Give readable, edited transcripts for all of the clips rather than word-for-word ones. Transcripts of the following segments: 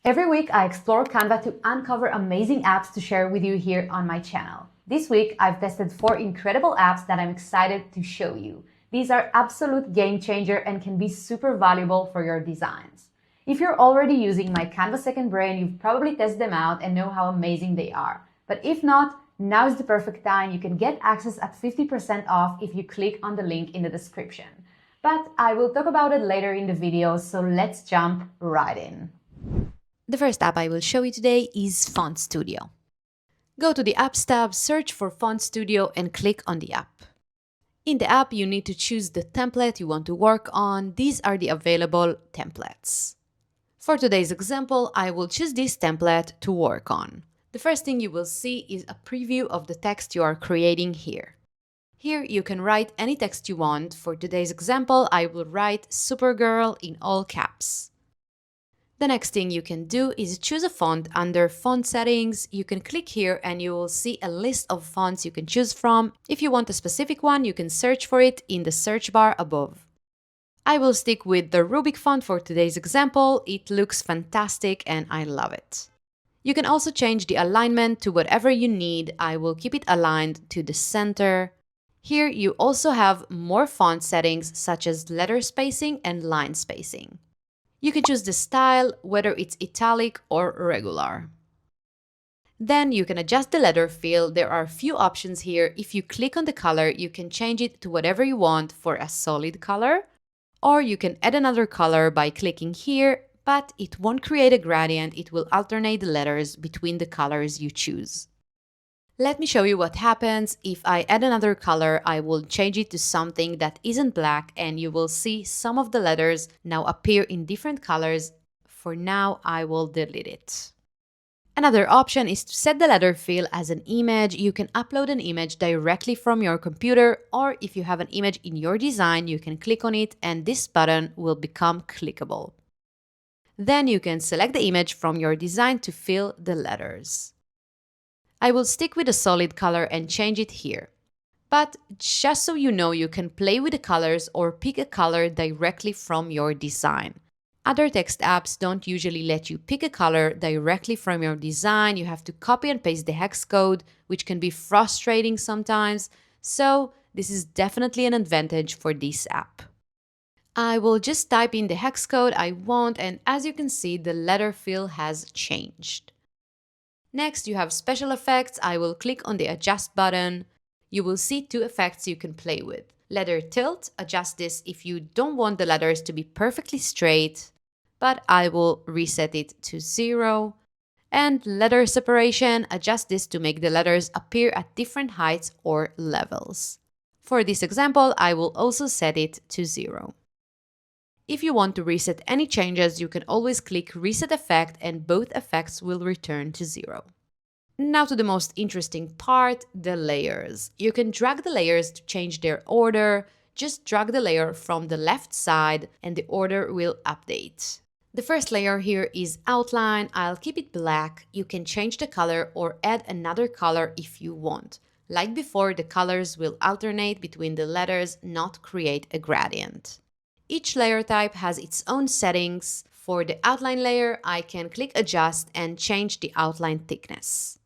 Every week, I explore Canva to uncover amazing apps to share with you here on my channel. This week, I've tested 4 incredible apps that I'm excited to show you. These are absolute game changer and can be super valuable for your designs. If you're already using my Canva Second Brain, you've probably tested them out and know how amazing they are. But if not, now is the perfect time. You can get access at 50% off if you click on the link in the description. But I will talk about it later in the video, so let's jump right in. The first app I will show you today is FontStudio. Go to the Apps tab, search for FontStudio and click on the app. In the app, you need to choose the template you want to work on. These are the available templates. For today's example, I will choose this template to work on. The first thing you will see is a preview of the text you are creating here. Here you can write any text you want. For today's example, I will write Supergirl in all caps. The next thing you can do is choose a font under Font Settings. You can click here and you will see a list of fonts you can choose from. If you want a specific one, you can search for it in the search bar above. I will stick with the Rubik font for today's example. It looks fantastic and I love it. You can also change the alignment to whatever you need. I will keep it aligned to the center. Here you also have more font settings such as letter spacing and line spacing. You can choose the style, whether it's italic or regular. Then you can adjust the letter fill. There are a few options here. If you click on the color, you can change it to whatever you want for a solid color, or you can add another color by clicking here, but it won't create a gradient. It will alternate the letters between the colors you choose. Let me show you what happens. If I add another color, I will change it to something that isn't black and you will see some of the letters now appear in different colors. For now, I will delete it. Another option is to set the letter fill as an image. You can upload an image directly from your computer, or if you have an image in your design, you can click on it and this button will become clickable. Then you can select the image from your design to fill the letters. I will stick with a solid color and change it here. But just so you know, you can play with the colors or pick a color directly from your design. Other text apps don't usually let you pick a color directly from your design. You have to copy and paste the hex code, which can be frustrating sometimes. So this is definitely an advantage for this app. I will just type in the hex code I want, and as you can see, the letter fill has changed. Next, you have special effects. I will click on the adjust button. You will see 2 effects you can play with. Letter tilt, adjust this if you don't want the letters to be perfectly straight, but I will reset it to 0. And letter separation, adjust this to make the letters appear at different heights or levels. For this example, I will also set it to 0. If you want to reset any changes, you can always click Reset Effect and both effects will return to 0. Now to the most interesting part, the layers. You can drag the layers to change their order. Just drag the layer from the left side and the order will update. The first layer here is outline. I'll keep it black. You can change the color or add another color if you want. Like before, the colors will alternate between the letters, not create a gradient. Each layer type has its own settings. For the outline layer, I can click Adjust and change the outline thickness.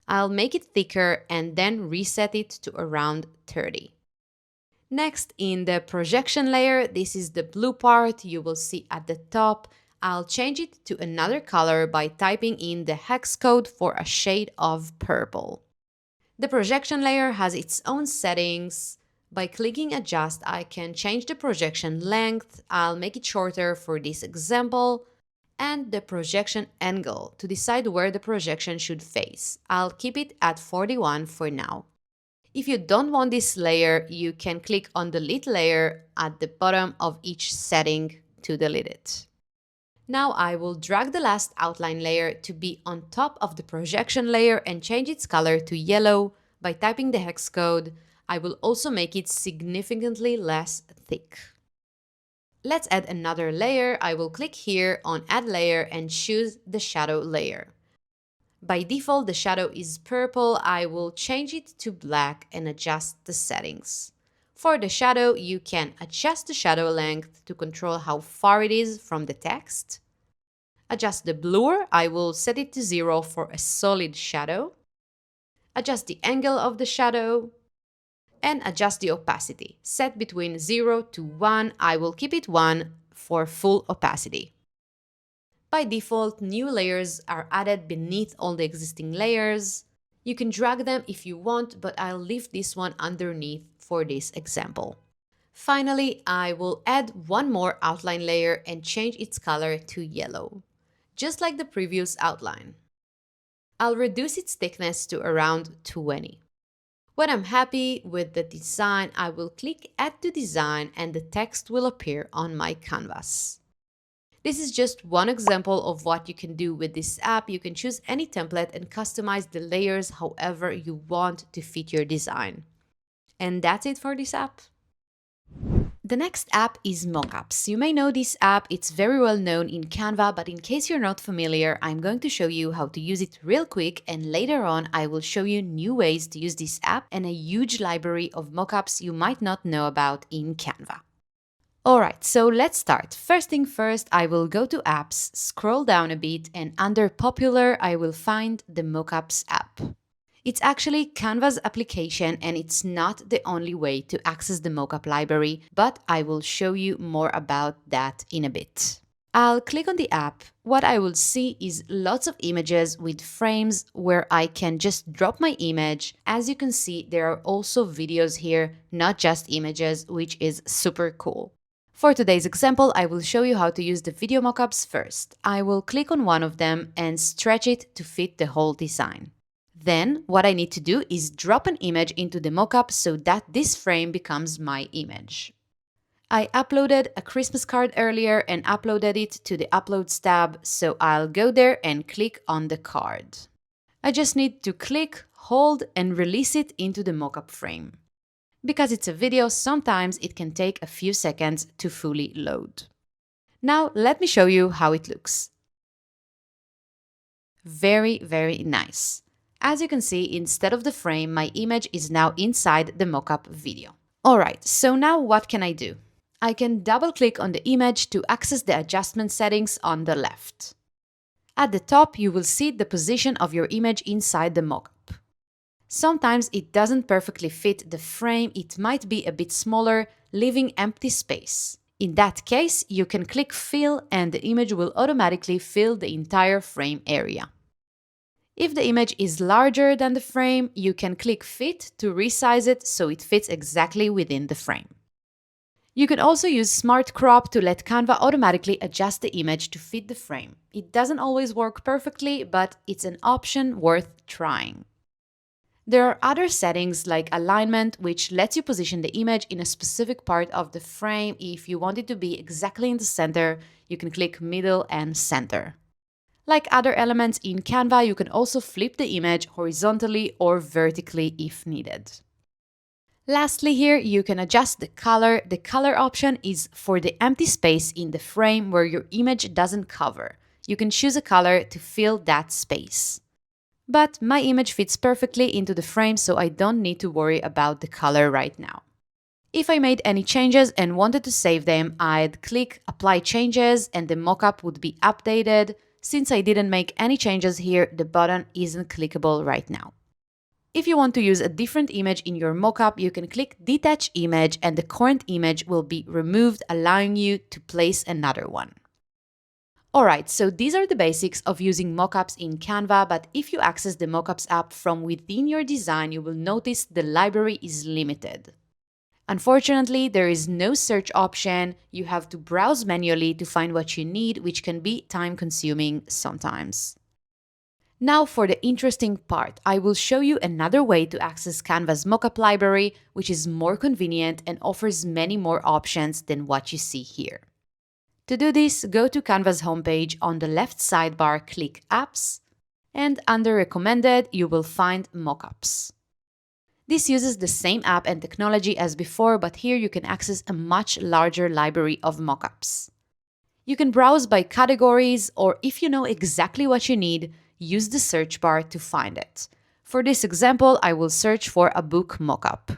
I'll make it thicker and then reset it to around 30. Next, in the projection layer, this is the blue part you will see at the top. I'll change it to another color by typing in the hex code for a shade of purple. The projection layer has its own settings. By clicking Adjust, I can change the projection length. I'll make it shorter for this example. And the projection angle to decide where the projection should face. I'll keep it at 41 for now. If you don't want this layer, you can click on Delete Layer at the bottom of each setting to delete it. Now I will drag the last outline layer to be on top of the projection layer and change its color to yellow by typing the hex code. I will also make it significantly less thick. Let's add another layer. I will click here on Add Layer and choose the shadow layer. By default, the shadow is purple. I will change it to black and adjust the settings. For the shadow, you can adjust the shadow length to control how far it is from the text. Adjust the blur, I will set it to 0 for a solid shadow. Adjust the angle of the shadow. And adjust the opacity. Set between 0 to 1, I will keep it 1 for full opacity. By default, new layers are added beneath all the existing layers. You can drag them if you want, but I'll leave this one underneath for this example. Finally, I will add one more outline layer and change its color to yellow, just like the previous outline. I'll reduce its thickness to around 20. When I'm happy with the design, I will click Add to Design and the text will appear on my canvas. This is just one example of what you can do with this app. You can choose any template and customize the layers however you want to fit your design. And that's it for this app. The next app is Mockups. You may know this app, it's very well known in Canva, but in case you're not familiar, I'm going to show you how to use it real quick, and later on I will show you new ways to use this app and a huge library of mockups you might not know about in Canva. Alright, so let's start. First thing first, I will go to Apps, scroll down a bit, and under Popular, I will find the Mockups app. It's actually Canva's application and it's not the only way to access the mockup library, but I will show you more about that in a bit. I'll click on the app. What I will see is lots of images with frames where I can just drop my image. As you can see, there are also videos here, not just images, which is super cool. For today's example, I will show you how to use the video mockups first. I will click on one of them and stretch it to fit the whole design. Then, what I need to do is drop an image into the mockup so that this frame becomes my image. I uploaded a Christmas card earlier and uploaded it to the Uploads tab, so I'll go there and click on the card. I just need to click, hold, and release it into the mockup frame. Because it's a video, sometimes it can take a few seconds to fully load. Now, let me show you how it looks. Very, very nice. As you can see, instead of the frame, my image is now inside the mockup video. Alright, so now what can I do? I can double-click on the image to access the adjustment settings on the left. At the top, you will see the position of your image inside the mockup. Sometimes it doesn't perfectly fit the frame, it might be a bit smaller, leaving empty space. In that case, you can click Fill and the image will automatically fill the entire frame area. If the image is larger than the frame, you can click Fit to resize it so it fits exactly within the frame. You can also use Smart Crop to let Canva automatically adjust the image to fit the frame. It doesn't always work perfectly, but it's an option worth trying. There are other settings like alignment, which lets you position the image in a specific part of the frame. If you want it to be exactly in the center, you can click Middle and Center. Like other elements in Canva, you can also flip the image horizontally or vertically if needed. Lastly here, you can adjust the color. The color option is for the empty space in the frame where your image doesn't cover. You can choose a color to fill that space. But my image fits perfectly into the frame, so I don't need to worry about the color right now. If I made any changes and wanted to save them, I'd click Apply Changes and the mockup would be updated. Since I didn't make any changes here, the button isn't clickable right now. If you want to use a different image in your mockup, you can click Detach Image and the current image will be removed, allowing you to place another one. Alright, so these are the basics of using mockups in Canva, but if you access the Mockups app from within your design, you will notice the library is limited. Unfortunately, there is no search option. You have to browse manually to find what you need, which can be time-consuming sometimes. Now for the interesting part, I will show you another way to access Canva's mockup library, which is more convenient and offers many more options than what you see here. To do this, go to Canva's homepage. On the left sidebar, click Apps, and under Recommended, you will find Mockups. This uses the same app and technology as before, but here you can access a much larger library of mockups. You can browse by categories, or if you know exactly what you need, use the search bar to find it. For this example, I will search for a book mockup.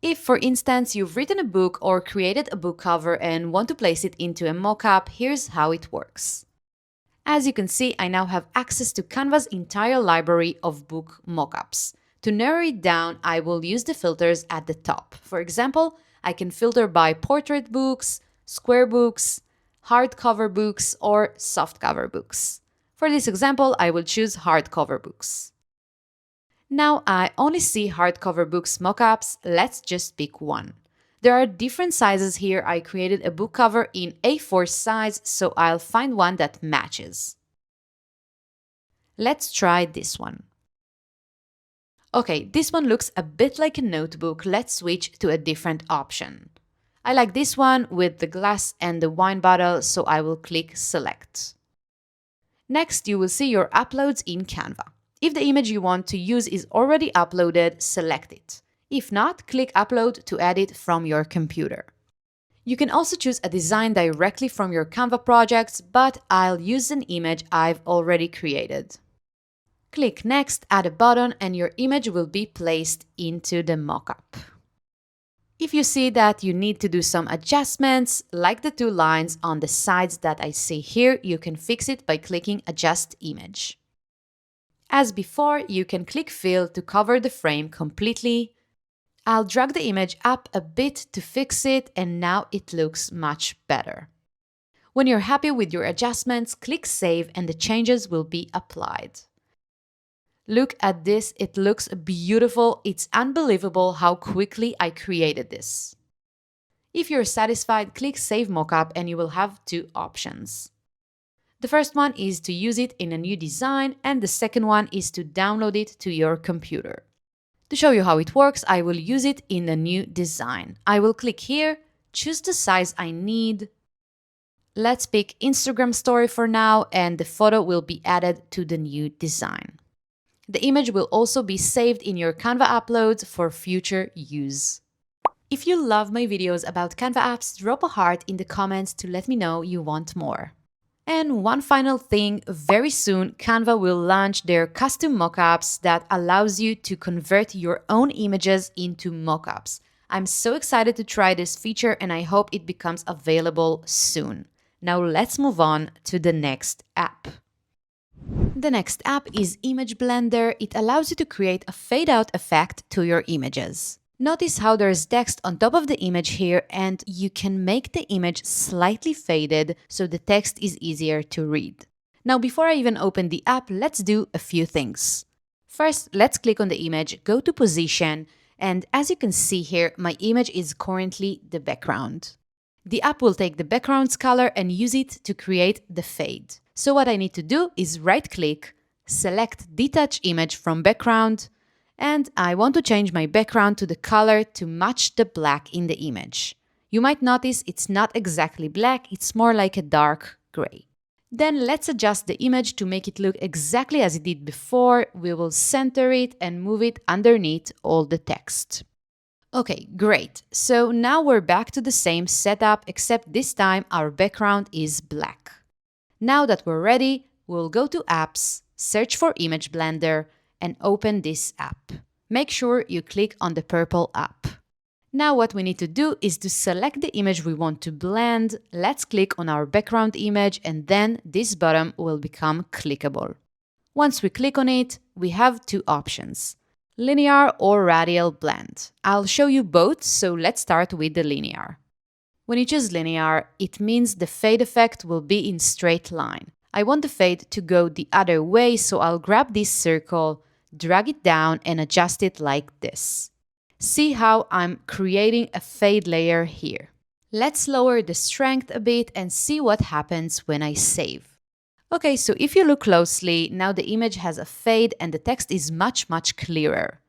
If, for instance, you've written a book or created a book cover and want to place it into a mockup, here's how it works. As you can see, I now have access to Canva's entire library of book mockups. To narrow it down, I will use the filters at the top. For example, I can filter by portrait books, square books, hardcover books, or softcover books. For this example, I will choose hardcover books. Now I only see hardcover books mockups. Let's just pick one. There are different sizes here. I created a book cover in A4 size, so I'll find one that matches. Let's try this one. Okay, this one looks a bit like a notebook. Let's switch to a different option. I like this one with the glass and the wine bottle, so I will click Select. Next, you will see your uploads in Canva. If the image you want to use is already uploaded, select it. If not, click Upload to add it from your computer. You can also choose a design directly from your Canva projects, but I'll use an image I've already created. Click Next, add a button, and your image will be placed into the mockup. If you see that you need to do some adjustments, like the two lines on the sides that I see here, you can fix it by clicking Adjust Image. As before, you can click Fill to cover the frame completely. I'll drag the image up a bit to fix it, and now it looks much better. When you're happy with your adjustments, click Save and the changes will be applied. Look at this, it looks beautiful. It's unbelievable how quickly I created this. If you're satisfied, click Save Mockup and you will have two options. The first one is to use it in a new design, and the second one is to download it to your computer. To show you how it works, I will use it in a new design. I will click here, choose the size I need. Let's pick Instagram story for now, and the photo will be added to the new design. The image will also be saved in your Canva uploads for future use. If you love my videos about Canva apps, drop a heart in the comments to let me know you want more. And one final thing, very soon Canva will launch their custom mockups that allows you to convert your own images into mockups. I'm so excited to try this feature and I hope it becomes available soon. Now let's move on to the next app. The next app is Image Blender. It allows you to create a fade-out effect to your images. Notice how there's text on top of the image here, and you can make the image slightly faded so the text is easier to read. Now, before I even open the app, let's do a few things. First, let's click on the image, go to Position, and as you can see here, my image is currently the background. The app will take the background's color and use it to create the fade. So what I need to do is right-click, select Detach Image from Background, and I want to change my background to the color to match the black in the image. You might notice it's not exactly black, it's more like a dark gray. Then let's adjust the image to make it look exactly as it did before. We will center it and move it underneath all the text. Okay, great. So now we're back to the same setup, except this time our background is black. Now that we're ready, we'll go to Apps, search for Image Blender, and open this app. Make sure you click on the purple app. Now what we need to do is to select the image we want to blend. Let's click on our background image and then this button will become clickable. Once we click on it, we have two options, linear or radial blend. I'll show you both, so let's start with the linear. When you choose linear, it means the fade effect will be in straight line. I want the fade to go the other way, so I'll grab this circle, drag it down and adjust it like this. See how I'm creating a fade layer here. Let's lower the strength a bit and see what happens when I save. Okay, so if you look closely, now the image has a fade and the text is much clearer.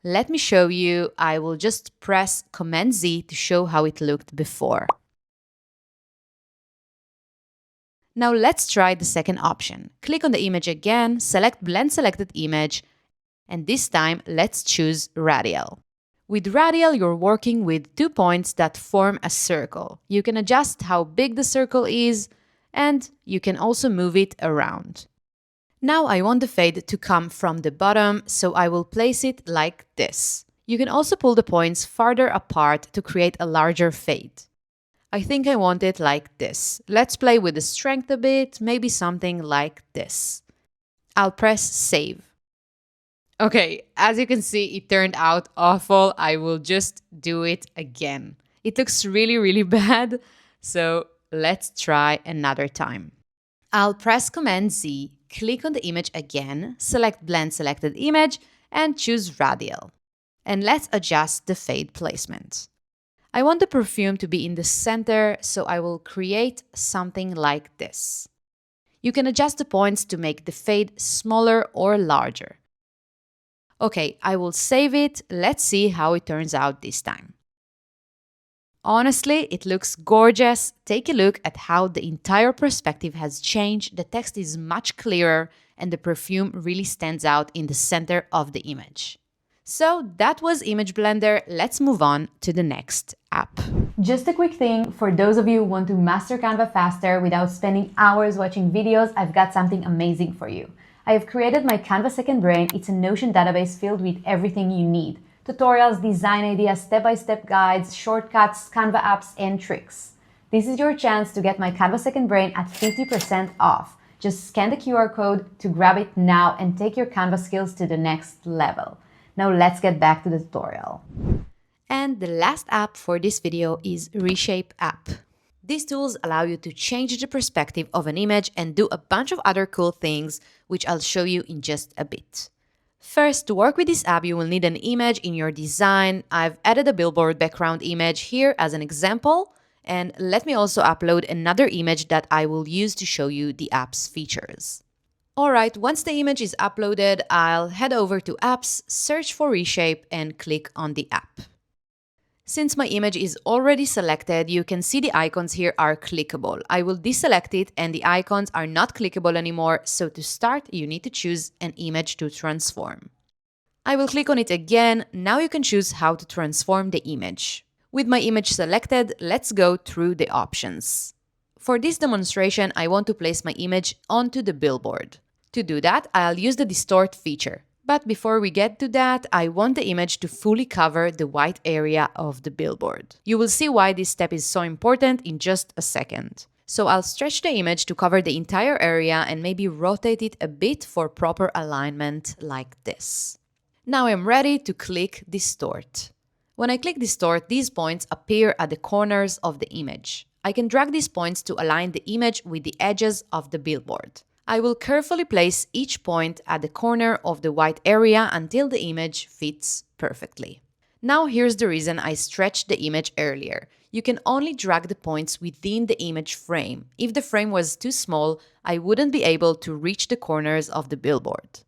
Let me show you. I will just press Command Z to show how it looked before. Now let's try the second option. Click on the image again, select Blend Selected Image, and this time let's choose Radial. With Radial, you're working with 2 points that form a circle. You can adjust how big the circle is, and you can also move it around. Now I want the fade to come from the bottom, so I will place it like this. You can also pull the points farther apart to create a larger fade. I think I want it like this. Let's play with the strength a bit, maybe something like this. I'll press save. Okay, as you can see, it turned out awful. I will just do it again. It looks really, really bad. So let's try another time. I'll press Command Z, click on the image again, select Blend Selected Image, and choose Radial. And let's adjust the fade placement. I want the perfume to be in the center, so I will create something like this. You can adjust the points to make the fade smaller or larger. Okay, I will save it. Let's see how it turns out this time. Honestly, it looks gorgeous. Take a look at how the entire perspective has changed. The text is much clearer and the perfume really stands out in the center of the image. So that was Image Blender. Let's move on to the next app. Just a quick thing, for those of you who want to master Canva faster without spending hours watching videos, I've got something amazing for you. I have created my Canva Second Brain. It's a Notion database filled with everything you need. Tutorials, design ideas, step-by-step guides, shortcuts, Canva apps, and tricks. This is your chance to get my Canva Second Brain at 50% off. Just scan the QR code to grab it now and take your Canva skills to the next level. Now let's get back to the tutorial. And the last app for this video is Reshape app. These tools allow you to change the perspective of an image and do a bunch of other cool things, which I'll show you in just a bit. First, to work with this app, you will need an image in your design. I've added a billboard background image here as an example, and let me also upload another image that I will use to show you the app's features. Alright, once the image is uploaded, I'll head over to Apps, search for Reshape, and click on the app. Since my image is already selected, you can see the icons here are clickable. I will deselect it and the icons are not clickable anymore, so to start, you need to choose an image to transform. I will click on it again. Now you can choose how to transform the image. With my image selected, let's go through the options. For this demonstration, I want to place my image onto the billboard. To do that, I'll use the Distort feature. But before we get to that, I want the image to fully cover the white area of the billboard. You will see why this step is so important in just a second. So I'll stretch the image to cover the entire area and maybe rotate it a bit for proper alignment like this. Now I'm ready to click Distort. When I click Distort, these points appear at the corners of the image. I can drag these points to align the image with the edges of the billboard. I will carefully place each point at the corner of the white area until the image fits perfectly. Now here's the reason I stretched the image earlier. You can only drag the points within the image frame. If the frame was too small, I wouldn't be able to reach the corners of the billboard.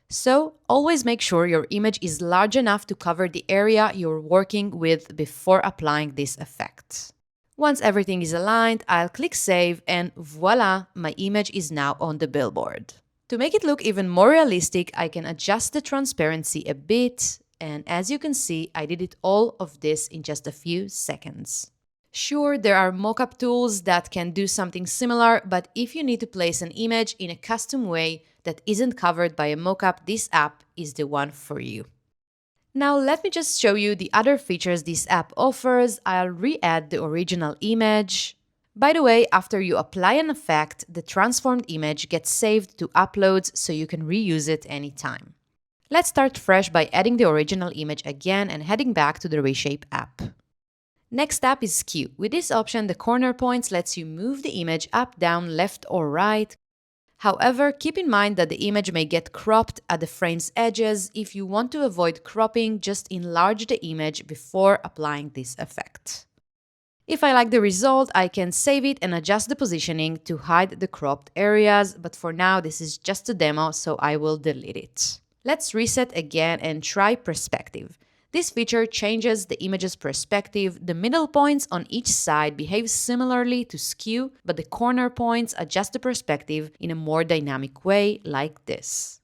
So always make sure your image is large enough to cover the area you're working with before applying this effect. Once everything is aligned, I'll click Save and voila, my image is now on the billboard. To make it look even more realistic, I can adjust the transparency a bit, and as you can see, I did all of this in just a few seconds. Sure, there are mockup tools that can do something similar, but if you need to place an image in a custom way that isn't covered by a mockup, this app is the one for you. Now let me just show you the other features this app offers. I'll re-add the original image. By the way, after you apply an effect, the transformed image gets saved to uploads so you can reuse it anytime. Let's start fresh by adding the original image again and heading back to the Reshape app. Next up is Skew. With this option, the corner points lets you move the image up, down, left, or right. However, keep in mind that the image may get cropped at the frame's edges. If you want to avoid cropping, just enlarge the image before applying this effect. If I like the result, I can save it and adjust the positioning to hide the cropped areas, but for now this is just a demo, so I will delete it. Let's reset again and try perspective. This feature changes the image's perspective. The middle points on each side behave similarly to skew, but the corner points adjust the perspective in a more dynamic way, like this.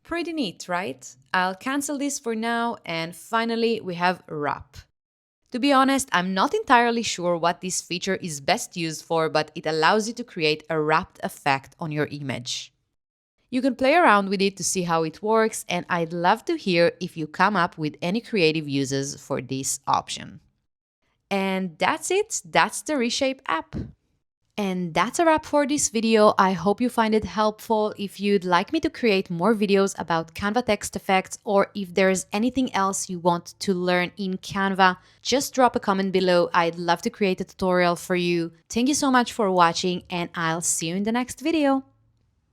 Pretty neat, right? I'll cancel this for now, and finally we have wrap. To be honest, I'm not entirely sure what this feature is best used for, but it allows you to create a wrapped effect on your image. You can play around with it to see how it works, and I'd love to hear if you come up with any creative uses for this option. And that's it. That's the Reshape app. And that's a wrap for this video. I hope you find it helpful. If you'd like me to create more videos about Canva text effects, or if there's anything else you want to learn in Canva, just drop a comment below. I'd love to create a tutorial for you. Thank you so much for watching, and I'll see you in the next video.